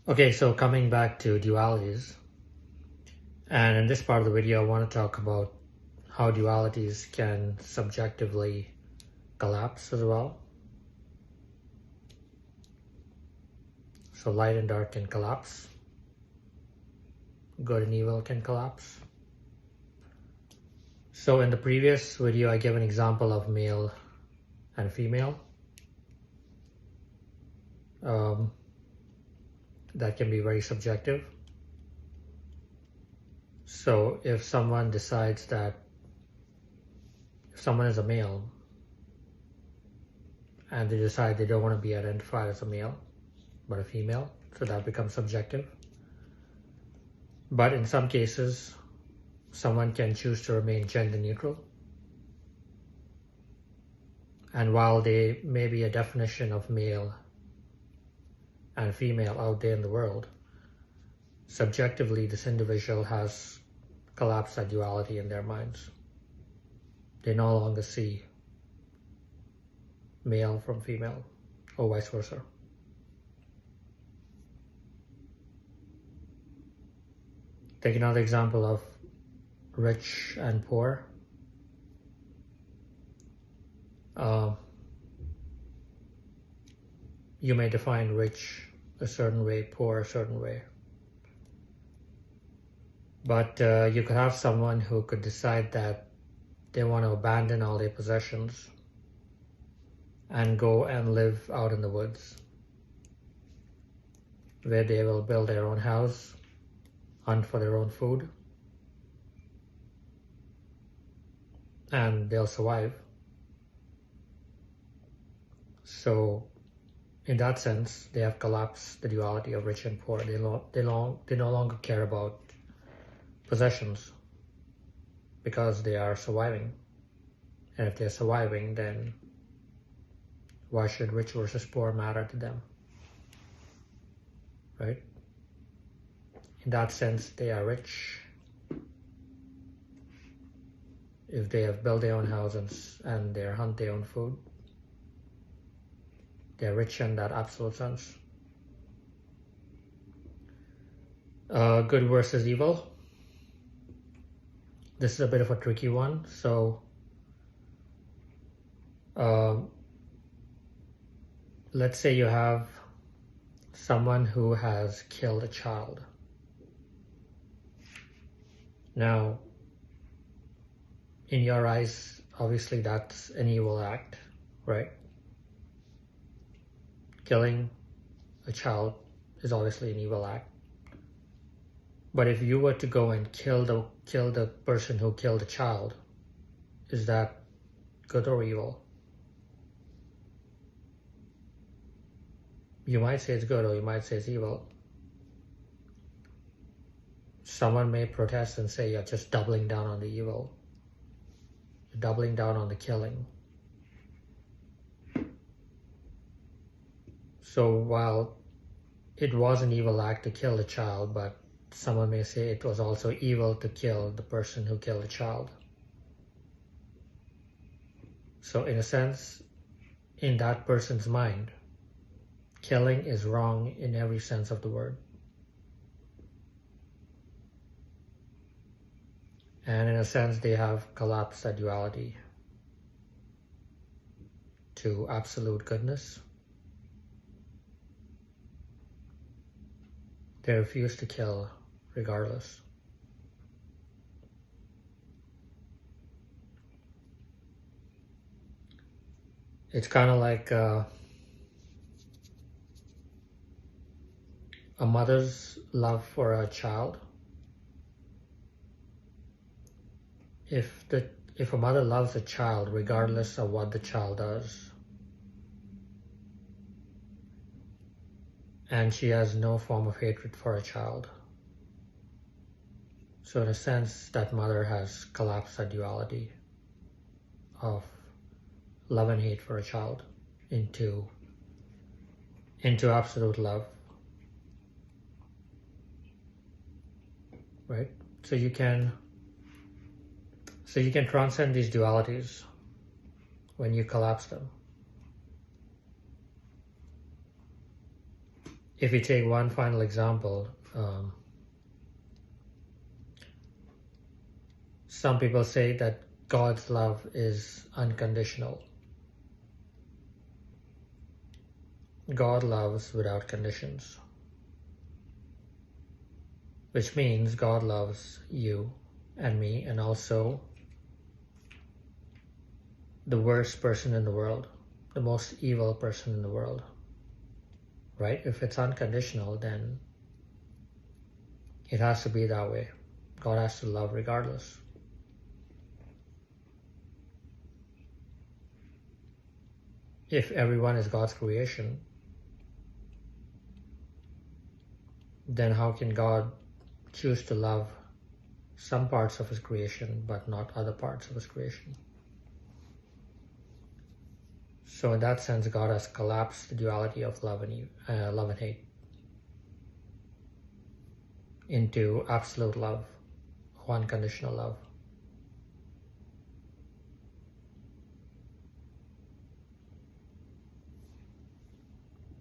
Okay, so coming back to dualities, and in this part of the video I want to talk about how dualities can subjectively collapse as well. So light and dark can collapse, good and evil can collapse. So in the previous video I gave an example of male and female. That can be very subjective. So if someone decides that if someone is a male and they decide they don't want to be identified as a male but a female, so that becomes subjective. But in some cases someone can choose to remain gender neutral, and while there may be a definition of male and female out there in the world, subjectively this individual has collapsed that duality in their minds. They no longer see male from female or vice versa. Take another example of rich and poor. You may define rich a certain way, poor a certain way. But you could have someone who could decide that they want to abandon all their possessions and go and live out in the woods, where they will build their own house, hunt for their own food, and they'll survive. So in that sense, they have collapsed the duality of rich and poor. They no longer care about possessions because they are surviving. And if they're surviving, then why should rich versus poor matter to them? Right? In that sense, they are rich if they have built their own houses and they hunt their own food. They're rich in that absolute sense. Good versus evil. This is a bit of a tricky one. So let's say you have someone who has killed a child. Now, in your eyes, obviously that's an evil act, right? Killing a child is obviously an evil act. But if you were to go and kill the person who killed the child, is that good or evil? You might say it's good or you might say it's evil. Someone may protest and say you're just doubling down on the evil. You're doubling down on the killing. So while it was an evil act to kill the child, but someone may say it was also evil to kill the person who killed the child. So in a sense, in that person's mind, killing is wrong in every sense of the word. And in a sense, they have collapsed that duality to absolute goodness. They refuse to kill regardless. It's kind of like a mother's love for a child. If a mother loves a child regardless of what the child does, and she has no form of hatred for a child, so in a sense that mother has collapsed that duality of love and hate for a child into absolute love, right? So you can transcend these dualities when you collapse them. if you take one final example, some people say that God's love is unconditional. God loves without conditions, which means God loves you and me, and also the worst person in the world, the most evil person in the world, right? If it's unconditional, then it has to be that way. God has to love regardless. If everyone is God's creation, then how can God choose to love some parts of his creation but not other parts of his creation? So in that sense, God has collapsed the duality of love and hate into absolute love, unconditional love.